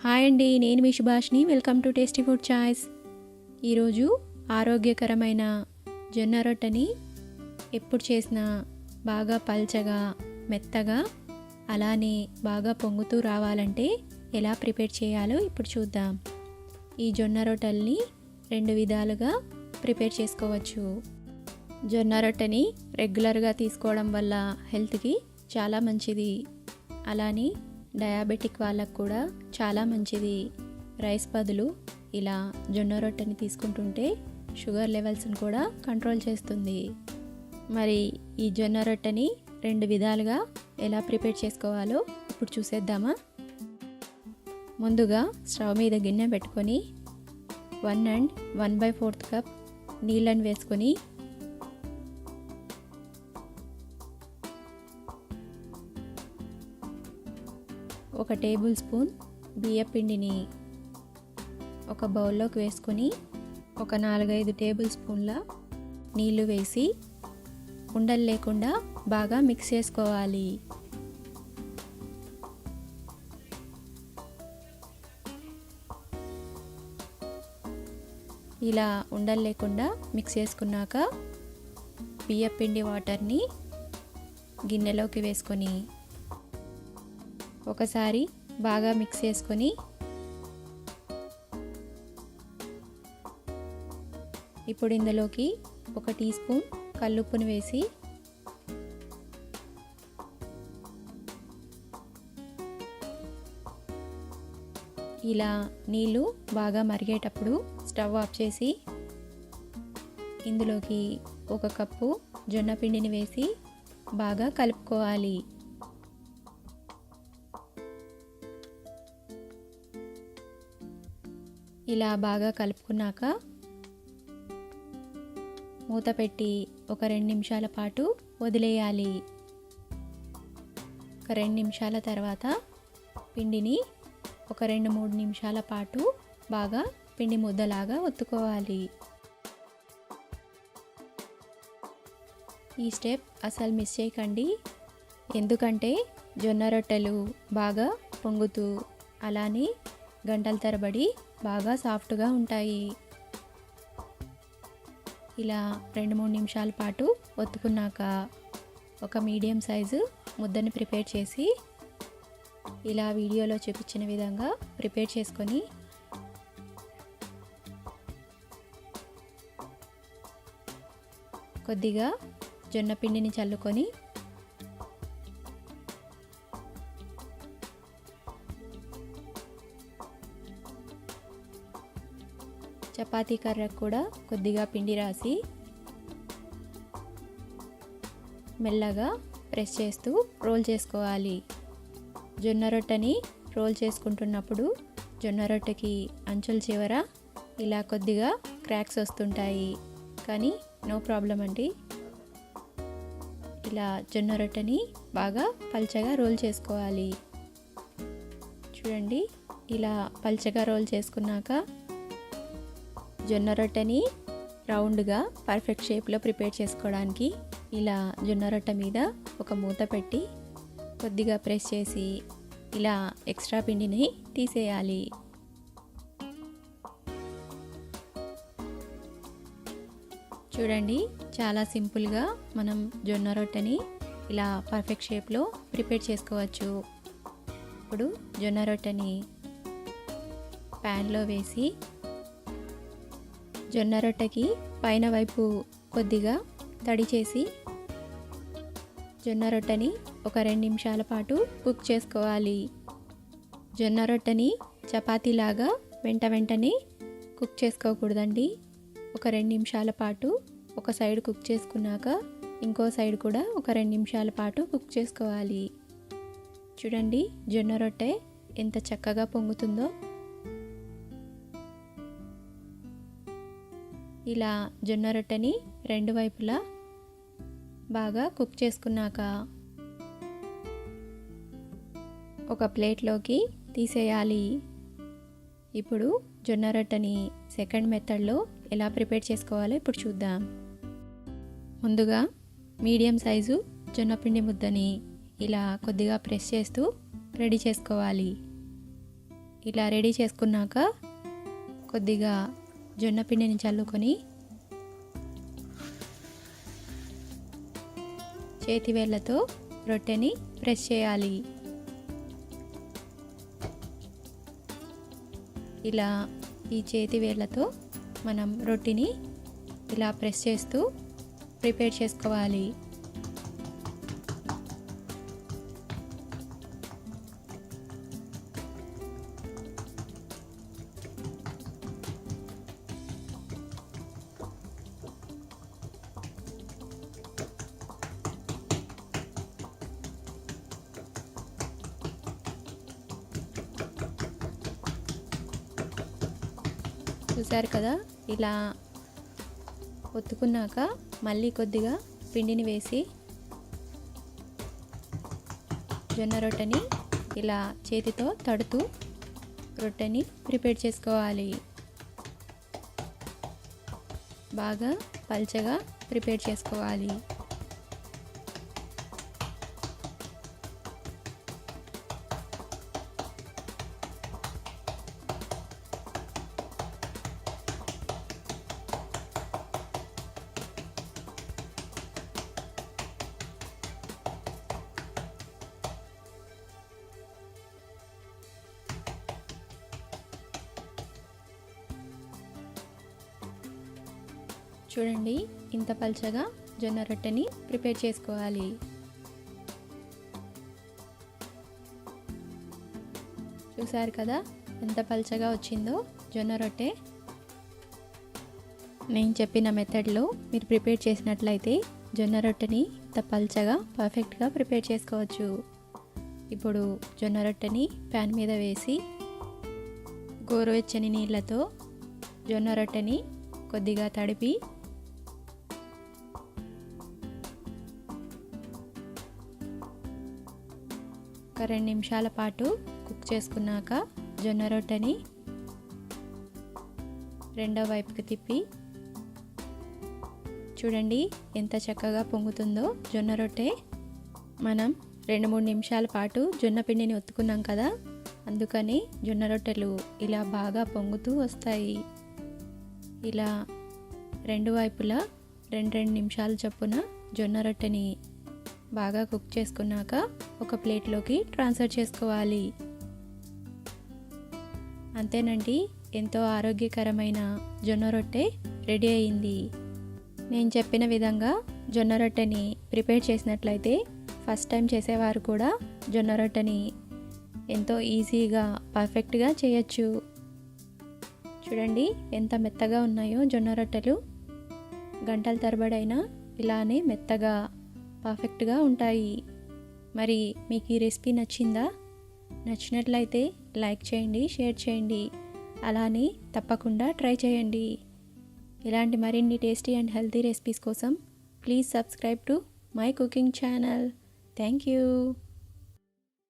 Hi అండి, నేను మీ సుభాష్ని. Welcome to Tasty Food Choice. ఈరోజు ఆరోగ్యకరమైన జొన్న రొట్టెని ఎప్పుడు చేసినా బాగా పల్చగా మెత్తగా అలానే బాగా పొంగుతూ రావాలంటే ఎలా ప్రిపేర్ చేయాలో ఇప్పుడు చూద్దాం. ఈ జొన్న రొట్టెల్ని 2 విధాలుగా ప్రిపేర్ చేసుకోవచ్చు. జొన్న రొట్టెని రెగ్యులర్గా తీసుకోవడం వల్ల హెల్త్కి చాలా మంచిది. అలానే డయాబెటిక్ వాళ్ళకు కూడా చాలా మంచిది. రైస్ బదులు ఇలా జొన్న రొట్టెని తీసుకుంటుంటే షుగర్ లెవెల్స్ని కూడా కంట్రోల్ చేస్తుంది. మరి ఈ జొన్న రొట్టెని 2 విధాలుగా ఎలా ప్రిపేర్ చేసుకోవాలో ఇప్పుడు చూసేద్దామా. ముందుగా స్టవ్ మీద గిన్నె పెట్టుకొని 1 and 1/4 కప్ నీళ్ళని వేసుకొని ఒక టేబుల్ స్పూన్ బియ్యం పిండిని ఒక బౌల్లోకి వేసుకొని ఒక 4-5 టేబుల్ స్పూన్ల నీళ్లు వేసి ఉండలు లేకుండా బాగా మిక్స్ చేసుకోవాలి. ఇలా ఉండలు లేకుండా మిక్స్ చేసుకున్నాక బియ్యం పిండి వాటర్ని గిన్నెలోకి వేసుకొని ఒకసారి బాగా మిక్స్ చేసుకొని ఇప్పుడు ఇందులోకి 1 టీ స్పూన్ కల్లుప్పును వేసి ఇలా నీళ్ళు బాగా మరిగేటప్పుడు స్టవ్ ఆఫ్ చేసి ఇందులోకి 1 కప్పు జొన్న పిండిని వేసి బాగా కలుపుకోవాలి. ఇలా బాగా కలుపుకున్నాక మూత పెట్టి ఒక 2 నిమిషాల పాటు వదిలేయాలి. ఒక 2 నిమిషాల తర్వాత పిండిని ఒక 2-3 నిమిషాల పాటు బాగా పిండి ముద్దలాగా ఒత్తుకోవాలి. ఈ స్టెప్ అసలు మిస్ చేయకండి, ఎందుకంటే జొన్న రొట్టెలు బాగా పొంగుతూ అలానే గంటల తరబడి బాగా సాఫ్ట్గా ఉంటాయి. ఇలా 2-3 నిమిషాల పాటు ఒత్తుకున్నాక ఒక మీడియం సైజు ముద్దని ప్రిపేర్ చేసి ఇలా వీడియోలో చూపించిన విధంగా ప్రిపేర్ చేసుకొని కొద్దిగా జొన్న పిండిని చల్లుకొని చపాతీ కర్రకు కూడా కొద్దిగా పిండి రాసి మెల్లగా ప్రెస్ చేస్తూ రోల్ చేసుకోవాలి. జొన్న రొట్టెని రోల్ చేసుకుంటున్నప్పుడు జొన్న రొట్టెకి అంచుల చివర ఇలా కొద్దిగా క్రాక్స్ వస్తుంటాయి, కానీ నో ప్రాబ్లం అండి. ఇలా జొన్న రొట్టెని బాగా పల్చగా రోల్ చేసుకోవాలి. చూడండి, ఇలా పల్చగా రోల్ చేసుకున్నాక జొన్న రొట్టెని రౌండ్గా పర్ఫెక్ట్ షేప్లో ప్రిపేర్ చేసుకోవడానికి ఇలా జొన్న రొట్టె మీద ఒక మూత పెట్టి కొద్దిగా ప్రెస్ చేసి ఇలా ఎక్స్ట్రా పిండిని తీసేయాలి. చూడండి, చాలా సింపుల్గా మనం జొన్న రొట్టెని ఇలా పర్ఫెక్ట్ షేప్లో ప్రిపేర్ చేసుకోవచ్చు. ఇప్పుడు జొన్న రొట్టెని ప్యాన్లో వేసి జొన్న రొట్టెకి పైన వైపు కొద్దిగా తడి చేసి జొన్న రొట్టెని ఒక 2 నిమిషాల పాటు కుక్ చేసుకోవాలి. జొన్న రొట్టెని చపాతీలాగా వెంటనే కుక్ చేసుకోకూడదండి. ఒక 2 నిమిషాల పాటు ఒక సైడ్ కుక్ చేసుకున్నాక ఇంకో సైడ్ కూడా ఒక 2 నిమిషాల పాటు కుక్ చేసుకోవాలి. చూడండి, జొన్న రొట్టె ఎంత చక్కగా పొంగుతుందో. ఇలా జొన్న రొట్టెని 2 వైపులా బాగా కుక్ చేసుకున్నాక ఒక ప్లేట్లోకి తీసేయాలి. ఇప్పుడు జొన్న రొట్టెని సెకండ్ మెథడ్లో ఎలా ప్రిపేర్ చేసుకోవాలో ఇప్పుడు చూద్దాం. ముందుగా మీడియం సైజు జొన్నపిండి ముద్దని ఇలా కొద్దిగా ప్రెస్ చేస్తూ రెడీ చేసుకోవాలి. ఇలా రెడీ చేసుకున్నాక కొద్దిగా జొన్న పిండిని చల్లుకొని చేతి వేళ్ళతో రొట్టెని ప్రెస్ చేయాలి. ఇలా ఈ చేతి వేళ్ళతో మనం రొట్టెని ఇలా ప్రెస్ చేస్తూ ప్రిపేర్ చేసుకోవాలి. చూసారు కదా, ఇలా ఒత్తుకున్నాక మళ్ళీ కొద్దిగా పిండిని వేసి జొన్న రొట్టెని ఇలా చేతితో తడుతూ రొట్టెని ప్రిపేర్ చేసుకోవాలి. బాగా పల్చగా ప్రిపేర్ చేసుకోవాలి. చూడండి, ఇంత పల్చగా జొన్న రొట్టెని ప్రిపేర్ చేసుకోవాలి. చూసారు కదా ఎంత పల్చగా వచ్చిందో జొన్న రొట్టె. నేను చెప్పిన మెథడ్లో మీరు ప్రిపేర్ చేసినట్లయితే జొన్న రొట్టెని ఇంత పల్చగా పర్ఫెక్ట్గా ప్రిపేర్ చేసుకోవచ్చు. ఇప్పుడు జొన్న రొట్టెని ప్యాన్ మీద వేసి గోరువెచ్చని నీళ్ళతో జొన్న రొట్టెని కొద్దిగా తడిపి ఒక 2 నిమిషాల పాటు కుక్ చేసుకున్నాక జొన్న రొట్టెని రెండో వైపుకి తిప్పి చూడండి ఎంత చక్కగా పొంగుతుందో జొన్న రొట్టె. మనం 2-3 నిమిషాల పాటు జొన్న పిండిని ఒత్తుకున్నాం కదా, అందుకని జొన్న రొట్టెలు ఇలా బాగా పొంగుతూ వస్తాయి. ఇలా రెండు వైపులా 2 నిమిషాలు చొప్పున జొన్న రొట్టెని బాగా కుక్ చేసుకున్నాక ఒక ప్లేట్లోకి ట్రాన్స్ఫర్ చేసుకోవాలి. అంతేనండి, ఎంతో ఆరోగ్యకరమైన జొన్న రొట్టె రెడీ అయింది. నేను చెప్పిన విధంగా జొన్న రొట్టెని ప్రిపేర్ చేసినట్లయితే ఫస్ట్ టైం చేసేవారు కూడా జొన్న రొట్టెని ఎంతో ఈజీగా పర్ఫెక్ట్గా చేయొచ్చు. చూడండి ఎంత మెత్తగా ఉన్నాయో జొన్న రొట్టెలు. గంటల తరబడైనా ఇలానే మెత్తగా పర్ఫెక్ట్గా ఉంటాయి. మరి మీకు ఈ రెసిపీ నచ్చిందా? నచ్చినట్లయితే లైక్ చేయండి, షేర్ చేయండి, అలానే తప్పకుండా ట్రై చేయండి. ఇలాంటి మరిన్ని టేస్టీ అండ్ హెల్తీ రెసిపీస్ కోసం please subscribe to my cooking channel. Thank you.